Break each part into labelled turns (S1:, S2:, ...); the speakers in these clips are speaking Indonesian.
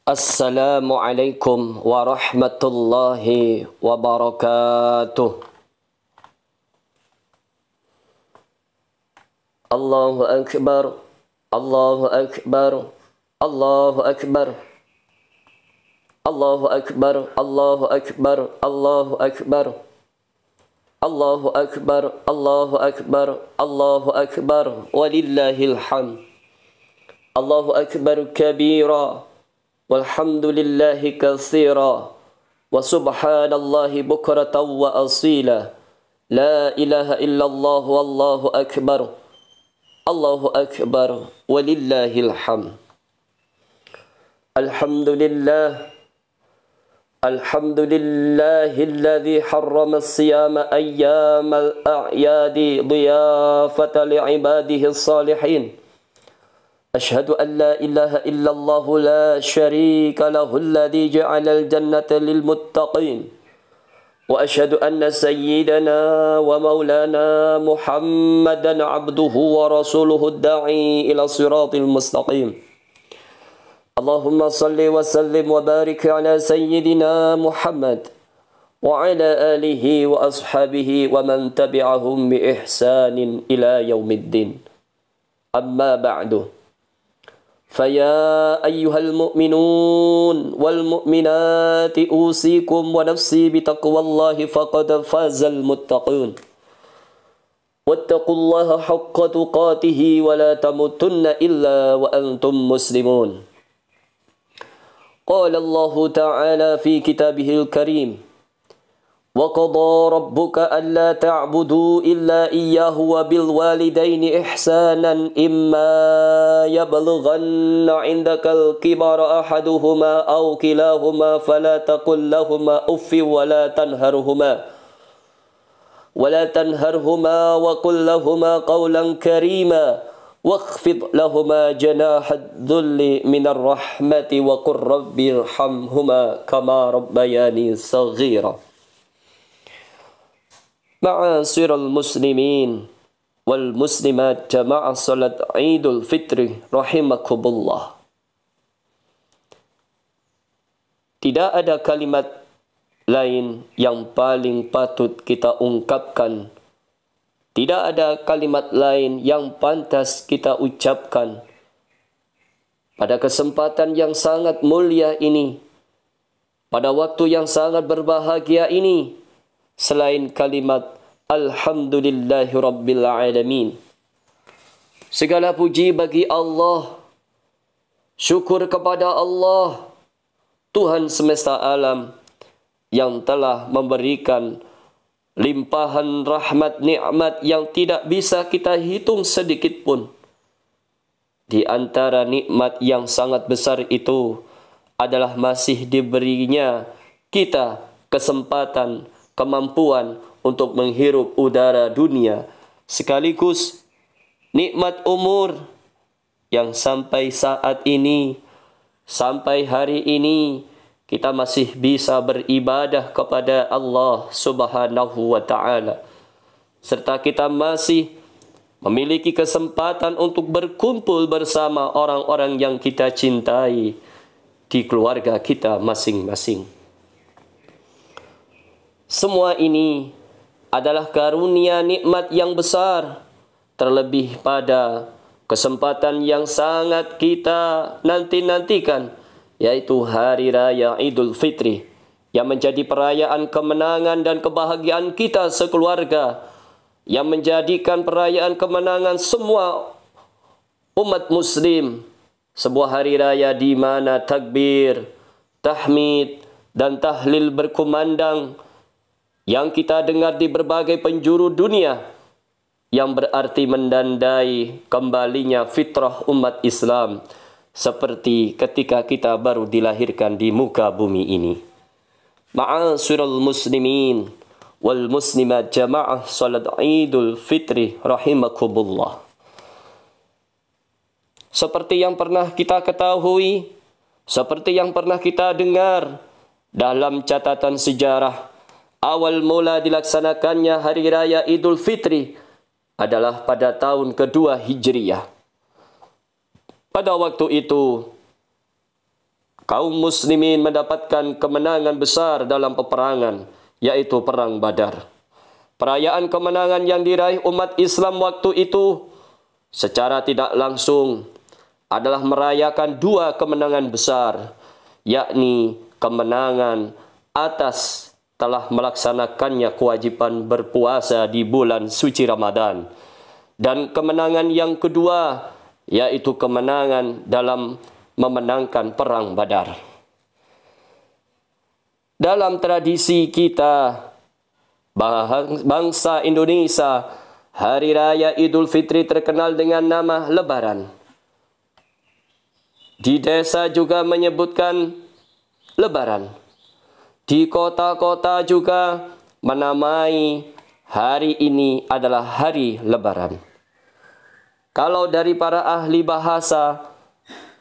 S1: Assalamualaikum warahmatullahi wabarakatuh. Allahu Akbar, Allahu Akbar, Allahu Akbar, Allahu Akbar, Allahu Akbar, Allahu Akbar, Allahu Akbar, Allahu Akbar, Allahu Akbar, walillahil hamd. Allahu Akbar kabira, walhamdulillahi katsira, wa subhanallahi bukratan wa asila. La ilaha illallah wallahu akbar. Allahu akbar walillahil hamd. Alhamdulillah. Alhamdulillahilladzi harrama as-siyama ayyamal a'yadi dhiyafatan li'ibadihi as-salihin. أشهد أن لا إله إلا الله لا شريك له الذي جعل الجنة للمتقين وأشهد أن سيدنا ومولانا محمدا عبده ورسوله الداعي إلى الصراط المستقيم اللهم صل وسلم وبارك على سيدنا محمد وعلى آله وأصحابه ومن تبعهم بإحسان إلى يوم الدين أما بعد فيا أيها المؤمنون والمؤمنات أوصيكم ونفسي بتقوى الله فقد فاز المتقون واتقوا الله حق تقاته ولا تموتن إلا وأنتم مسلمون قال الله تعالى في كتابه الكريم وقضى ربك ألا تعبدوا إلا إياه وبالوالدين إحسانا إما يبلغن عندك الكبر أحدهما أو كلاهما فلا تقل لهما أف ولا تنهرهما وقل لهما قولا كريما واخفض لهما جناح الذل من الرحمة وقل رب ارحمهما كما ربياني صغيرا Ma'asyiral muslimin wal muslimat jamaah salat Idul Fitri rahimakumullah. Tidak ada kalimat lain yang paling patut kita ungkapkan. Tidak ada kalimat lain yang pantas kita ucapkan pada kesempatan yang sangat mulia ini, pada waktu yang sangat berbahagia ini, selain kalimat Alhamdulillahi Rabbil Alamin. Segala puji bagi Allah, syukur kepada Allah, Tuhan semesta alam yang telah memberikan limpahan rahmat nikmat yang tidak bisa kita hitung sedikit pun. Di antara nikmat yang sangat besar itu adalah masih diberinya kita kesempatan, kemampuan untuk menghirup udara dunia, sekaligus nikmat umur yang sampai saat ini, sampai hari ini kita masih bisa beribadah kepada Allah Subhanahu wa Ta'ala, serta kita masih memiliki kesempatan untuk berkumpul bersama orang-orang yang kita cintai di keluarga kita masing-masing. Semua ini adalah karunia nikmat yang besar, terlebih pada kesempatan yang sangat kita nanti-nantikan, yaitu Hari Raya Idul Fitri, yang menjadi perayaan kemenangan dan kebahagiaan kita sekeluarga, yang menjadikan perayaan kemenangan semua umat muslim, sebuah hari raya di mana takbir, tahmid, dan tahlil berkumandang yang kita dengar di berbagai penjuru dunia, yang berarti mendandai kembalinya fitrah umat Islam seperti ketika kita baru dilahirkan di muka bumi ini. Ma'asyiral muslimin wal muslimat jamaah salat Idul Fitri rahimakumullah. Seperti yang pernah kita ketahui, seperti yang pernah kita dengar dalam catatan sejarah, awal mula dilaksanakannya Hari Raya Idul Fitri adalah pada tahun kedua Hijriyah. Pada waktu itu, kaum muslimin mendapatkan kemenangan besar dalam peperangan, yaitu Perang Badar. Perayaan kemenangan yang diraih umat Islam waktu itu secara tidak langsung adalah merayakan dua kemenangan besar, yakni kemenangan atas telah melaksanakannya kewajiban berpuasa di bulan suci Ramadan, dan kemenangan yang kedua yaitu kemenangan dalam memenangkan Perang Badar. Dalam tradisi kita, bangsa Indonesia, Hari Raya Idul Fitri terkenal dengan nama Lebaran. Di desa juga menyebutkan Lebaran. Di kota-kota juga menamai hari ini adalah Hari Lebaran. Kalau dari para ahli bahasa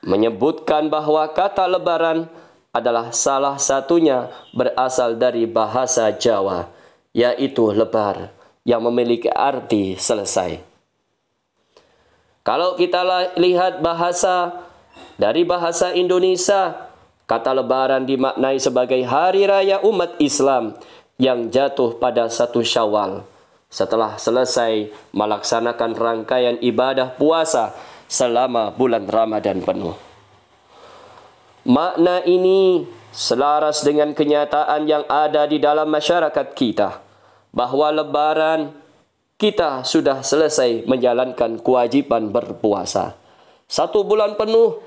S1: menyebutkan bahwa kata Lebaran adalah salah satunya berasal dari bahasa Jawa, yaitu lebar, yang memiliki arti selesai. Kalau kita lihat dari bahasa Indonesia, kata Lebaran dimaknai sebagai hari raya umat Islam yang jatuh pada 1 Syawal, setelah selesai melaksanakan rangkaian ibadah puasa selama bulan Ramadan penuh. Makna ini selaras dengan kenyataan yang ada di dalam masyarakat kita, bahwa Lebaran kita sudah selesai menjalankan kewajiban berpuasa. 1 bulan penuh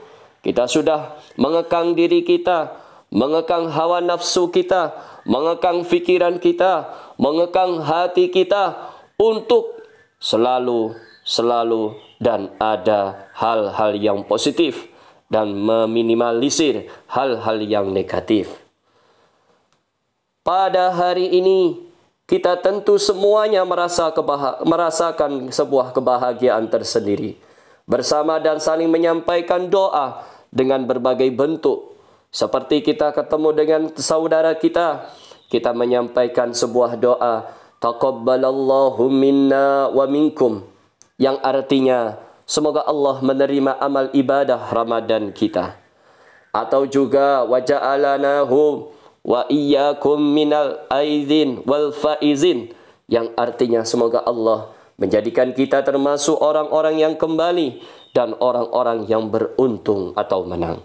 S1: kita sudah mengekang diri kita, mengekang hawa nafsu kita, mengekang fikiran kita, mengekang hati kita untuk selalu dan ada hal-hal yang positif dan meminimalisir hal-hal yang negatif. Pada hari ini kita tentu semuanya merasakan sebuah kebahagiaan tersendiri, bersama dan saling menyampaikan doa dengan berbagai bentuk. Seperti kita ketemu dengan saudara kita menyampaikan sebuah doa, taqabbalallahu minna wa minkum, yang artinya semoga Allah menerima amal ibadah Ramadan kita. Atau juga waja'alanahu wa iyyakum minal aidin wal faizin, yang artinya semoga Allah menjadikan kita termasuk orang-orang yang kembali dan orang-orang yang beruntung atau menang.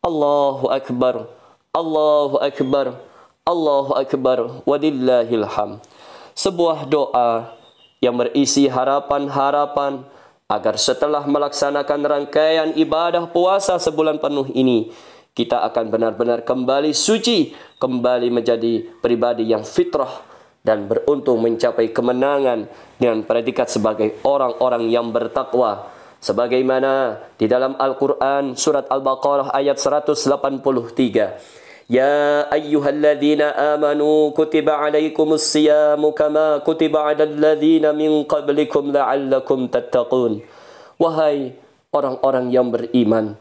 S1: Allahu Akbar, Allahu Akbar, Allahu Akbar, walillahil hamd. Sebuah doa yang berisi harapan-harapan agar setelah melaksanakan rangkaian ibadah puasa sebulan penuh ini, kita akan benar-benar kembali suci, kembali menjadi pribadi yang fitrah dan beruntung mencapai kemenangan dengan predikat sebagai orang-orang yang bertakwa. Sebagaimana di dalam Al-Quran surat Al-Baqarah ayat 183. Ya ayyuhalladzina amanu kutiba alaikumus siyamu kama kutiba alal ladzina min qablikum la'allakum tattaqun. Wahai orang-orang yang beriman,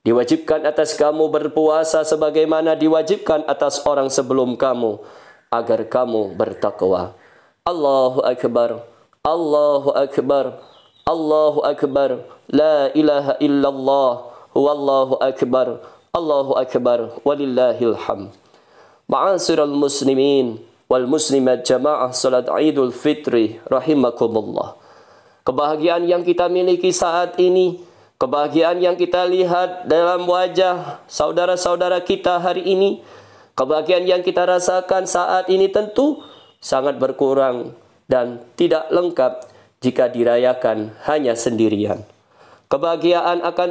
S1: diwajibkan atas kamu berpuasa sebagaimana diwajibkan atas orang sebelum kamu, agar kamu bertakwa. Allahu Akbar, Allahu Akbar, Allahu Akbar, la ilaha illallah, wallahu akbar, Allahu Akbar, walillahil hamd. Ma'asyiral muslimin wal muslimat jamaah salat Idul Fitri rahimakumullah. Kebahagiaan yang kita miliki saat ini, kebahagiaan yang kita lihat dalam wajah saudara-saudara kita hari ini, kebahagiaan yang kita rasakan saat ini tentu sangat berkurang dan tidak lengkap jika dirayakan hanya sendirian. Kebahagiaan akan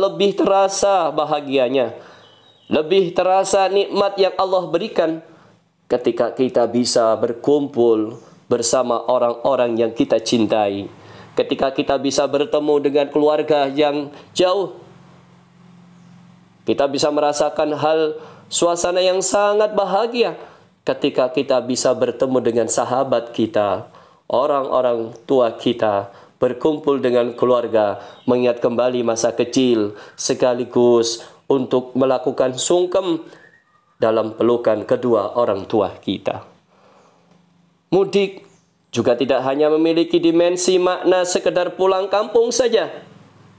S1: lebih terasa bahagianya, lebih terasa nikmat yang Allah berikan ketika kita bisa berkumpul bersama orang-orang yang kita cintai, ketika kita bisa bertemu dengan keluarga yang jauh. Kita bisa merasakan suasana yang sangat bahagia ketika kita bisa bertemu dengan sahabat kita, orang-orang tua kita, berkumpul dengan keluarga, mengingat kembali masa kecil, sekaligus untuk melakukan sungkem dalam pelukan kedua orang tua kita. Mudik juga tidak hanya memiliki dimensi makna sekedar pulang kampung saja,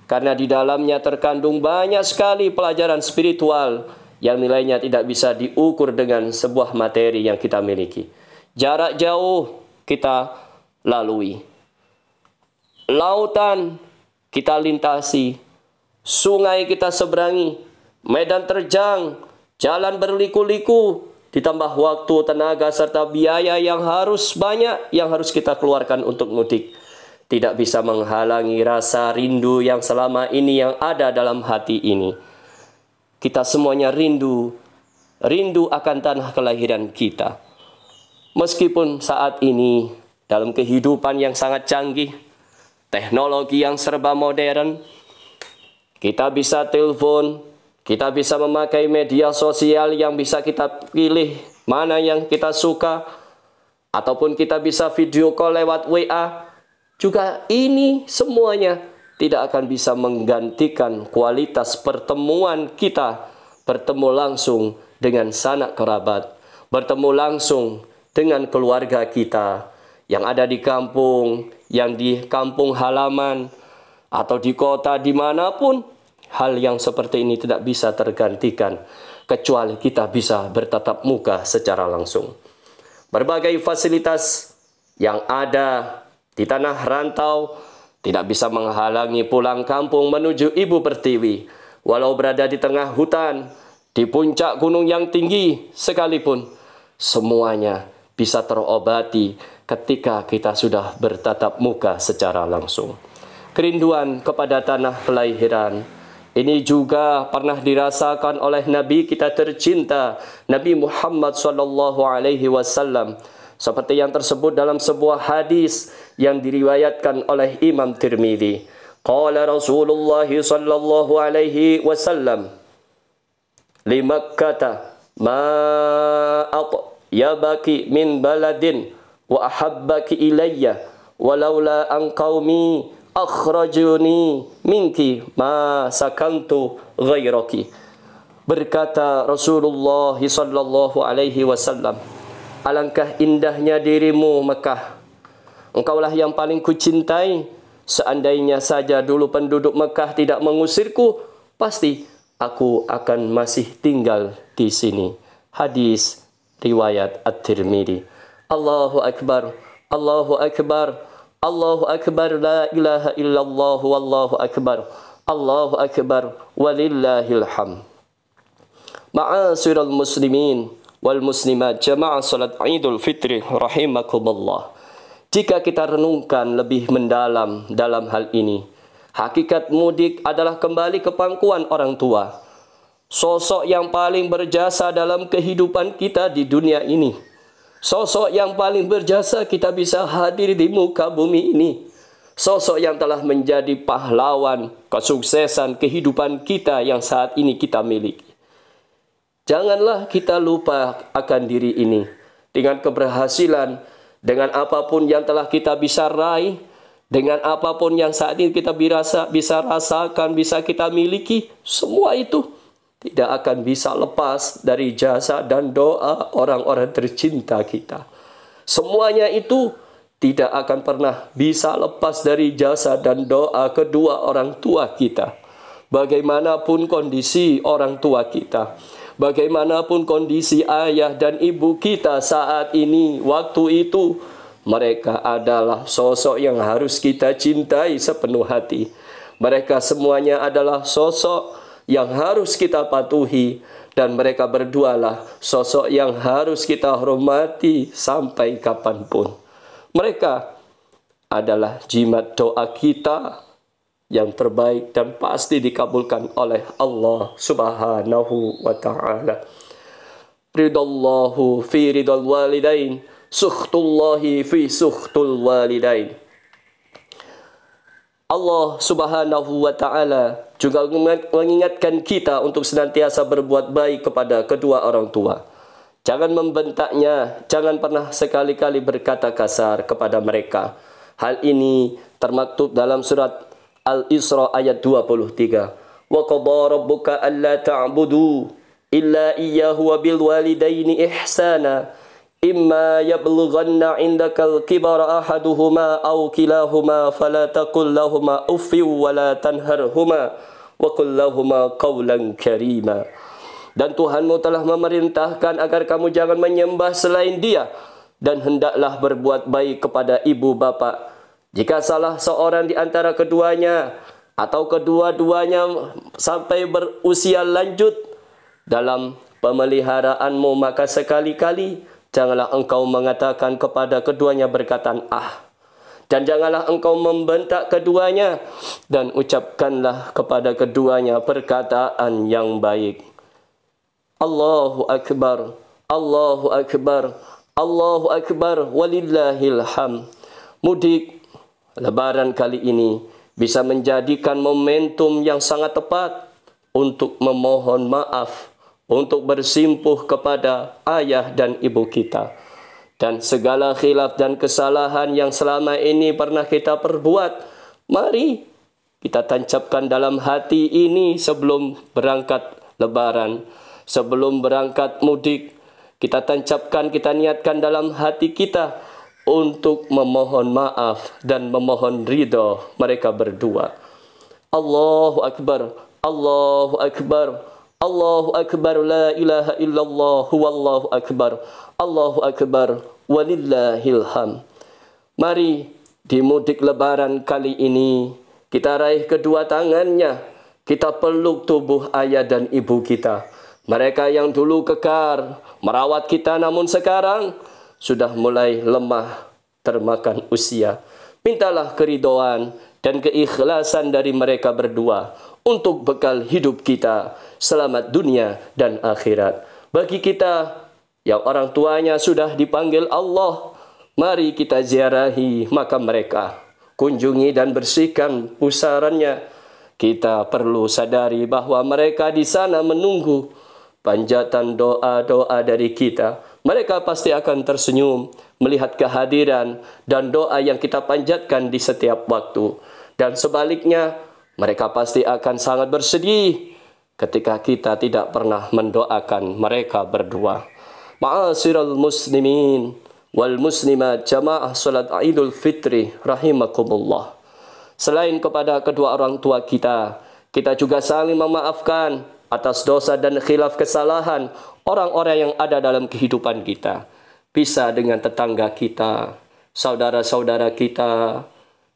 S1: karena di dalamnya terkandung banyak sekali pelajaran spiritual yang nilainya tidak bisa diukur dengan sebuah materi yang kita miliki. Jarak jauh kita lalui, lautan kita lintasi, sungai kita seberangi, medan terjang, jalan berliku-liku, ditambah waktu, tenaga, serta biaya yang harus banyak yang harus kita keluarkan untuk mudik. Tidak bisa menghalangi rasa rindu yang selama ini yang ada dalam hati ini. Kita semuanya rindu akan tanah kelahiran kita. Meskipun saat ini dalam kehidupan yang sangat canggih, teknologi yang serba modern, kita bisa telepon, kita bisa memakai media sosial yang bisa kita pilih mana yang kita suka, ataupun kita bisa video call lewat WA. Juga ini semuanya tidak akan bisa menggantikan kualitas pertemuan kita, bertemu langsung dengan sanak kerabat, bertemu langsung dengan keluarga kita yang ada di kampung, yang di kampung halaman, atau di kota dimanapun. Hal yang seperti ini tidak bisa tergantikan kecuali kita bisa bertatap muka secara langsung. Berbagai fasilitas yang ada di tanah rantau tidak bisa menghalangi pulang kampung menuju ibu pertiwi. Walau berada di tengah hutan, di puncak gunung yang tinggi sekalipun, semuanya bisa terobati ketika kita sudah bertatap muka secara langsung. Kerinduan kepada tanah kelahiran ini juga pernah dirasakan oleh Nabi kita tercinta, Nabi Muhammad SAW, seperti yang tersebut dalam sebuah hadis yang diriwayatkan oleh Imam Tirmidzi. Qala Rasulullah sallallahu alaihi wasallam, li Makkah ma atyabaki min baladin wa ahabbaki ilayya walaula an qaumi akhrajuni minki ma sakantu ghairaki. Berkata Rasulullah sallallahu alaihi wasallam, alangkah indahnya dirimu Mekah. Engkaulah yang paling kucintai. Seandainya saja dulu penduduk Mekah tidak mengusirku, pasti aku akan masih tinggal di sini. Hadis riwayat At-Tirmidzi. Allahu Akbar, Allahu Akbar, Allahu Akbar, la ilaha illallah, wallahu akbar, Allahu Akbar, walillahil hamd. Ma'asyiral muslimin wal muslimat, jamaah salat Idul Fitri rahimakumullah. Jika kita renungkan lebih mendalam dalam hal ini, hakikat mudik adalah kembali ke pangkuan orang tua, sosok yang paling berjasa dalam kehidupan kita di dunia ini. Sosok yang paling berjasa kita bisa hadir di muka bumi ini. Sosok yang telah menjadi pahlawan kesuksesan kehidupan kita yang saat ini kita miliki. Janganlah kita lupa akan diri ini. Dengan keberhasilan, dengan apapun yang telah kita bisa raih, dengan apapun yang saat ini kita bisa rasakan, bisa kita miliki, semua itu tidak akan bisa lepas dari jasa dan doa orang-orang tercinta kita. Semuanya itu tidak akan pernah bisa lepas dari jasa dan doa kedua orang tua kita. Bagaimanapun kondisi orang tua kita, bagaimanapun kondisi ayah dan ibu kita saat ini, waktu itu, mereka adalah sosok yang harus kita cintai sepenuh hati. Mereka semuanya adalah sosok yang harus kita patuhi, dan mereka berdualah sosok yang harus kita hormati sampai kapanpun. Mereka adalah jimat doa kita yang terbaik dan pasti dikabulkan oleh Allah Subhanahu wa ta'ala. Ridallahu fi ridal walidain, sukhtullahi fi sukhtul walidain. Allah Subhanahu wa ta'ala juga mengingatkan kita untuk senantiasa berbuat baik kepada kedua orang tua. Jangan membentaknya, jangan pernah sekali-kali berkata kasar kepada mereka. Hal ini termaktub dalam surat Al-Isra ayat 23. Wa qadha rabbuka alla ta'budu illa iyyahu wa bil walidaini ihsana imma yablughanna 'indakal kibara ahaduhuma aw kilahuma fala taqul lahumā uffin wa la tanharhumā wa qul lahumā qawlan karīmā. Dan Tuhanmu telah memerintahkan agar kamu jangan menyembah selain Dia, dan hendaklah berbuat baik kepada ibu bapa. Jika salah seorang di antara keduanya atau kedua-duanya sampai berusia lanjut dalam pemeliharaanmu, maka sekali-kali janganlah engkau mengatakan kepada keduanya berkataan ah. Dan janganlah engkau membentak keduanya, dan ucapkanlah kepada keduanya perkataan yang baik. Allahu Akbar, Allahu Akbar, Allahu Akbar, walillahil hamd. Mudik Lebaran kali ini bisa menjadikan momentum yang sangat tepat untuk memohon maaf, untuk bersimpuh kepada ayah dan ibu kita. Dan segala khilaf dan kesalahan yang selama ini pernah kita perbuat, mari kita tancapkan dalam hati ini sebelum berangkat Lebaran, sebelum berangkat mudik. Kita tancapkan, kita niatkan dalam hati kita untuk memohon maaf dan memohon ridha mereka berdua. Allahu Akbar, Allahu Akbar, Allahu Akbar, la ilaha illallah, huwallahu akbar, Allahu Akbar, walillahil hamd. Mari di mudik Lebaran kali ini kita raih kedua tangannya, kita peluk tubuh ayah dan ibu kita. Mereka yang dulu kekar merawat kita, namun sekarang sudah mulai lemah termakan usia. Mintalah keridhaan dan keikhlasan dari mereka berdua untuk bekal hidup kita selamat dunia dan akhirat. Bagi kita yang orang tuanya sudah dipanggil Allah, mari kita ziarahi makam mereka, kunjungi dan bersihkan pusarannya. Kita perlu sadari bahwa mereka di sana menunggu panjatan doa-doa dari kita. Mereka pasti akan tersenyum melihat kehadiran dan doa yang kita panjatkan di setiap waktu. Dan sebaliknya, mereka pasti akan sangat bersedih ketika kita tidak pernah mendoakan mereka berdua. Ma'asyiral muslimin wal muslimat, jamaah salat Idul Fitri rahimakumullah. Selain kepada kedua orang tua kita, kita juga saling memaafkan atas dosa dan khilaf kesalahan orang-orang yang ada dalam kehidupan kita. Bisa dengan tetangga kita, saudara-saudara kita,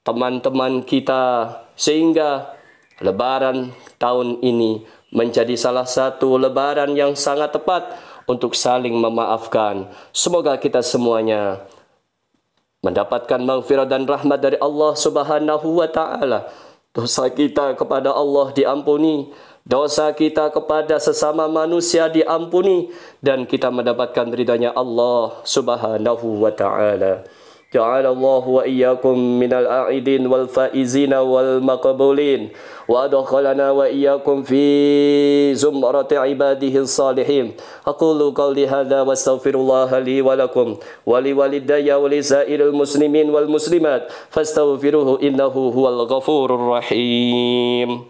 S1: teman-teman kita, sehingga Lebaran tahun ini menjadi salah satu Lebaran yang sangat tepat untuk saling memaafkan. Semoga kita semuanya mendapatkan maghfirah dan rahmat dari Allah Subhanahu wa Ta'ala. Dosa kita kepada Allah diampuni, dosa kita kepada sesama manusia diampuni, dan kita mendapatkan ridhanya Allah Subhanahu wa Ta'ala. Ja'alallahu wa iyyakum minal a'idin wal faizina wal maqbulin wa adkhalana wa iyyakum fi zumrati ibadihi salihin. Aqulu qawli hadza wa astaghfirullaha li wa lakum wa li walidayya wa li sa'iril muslimin wal muslimat fastaghfiruhu innahu huwal ghafurur rahim.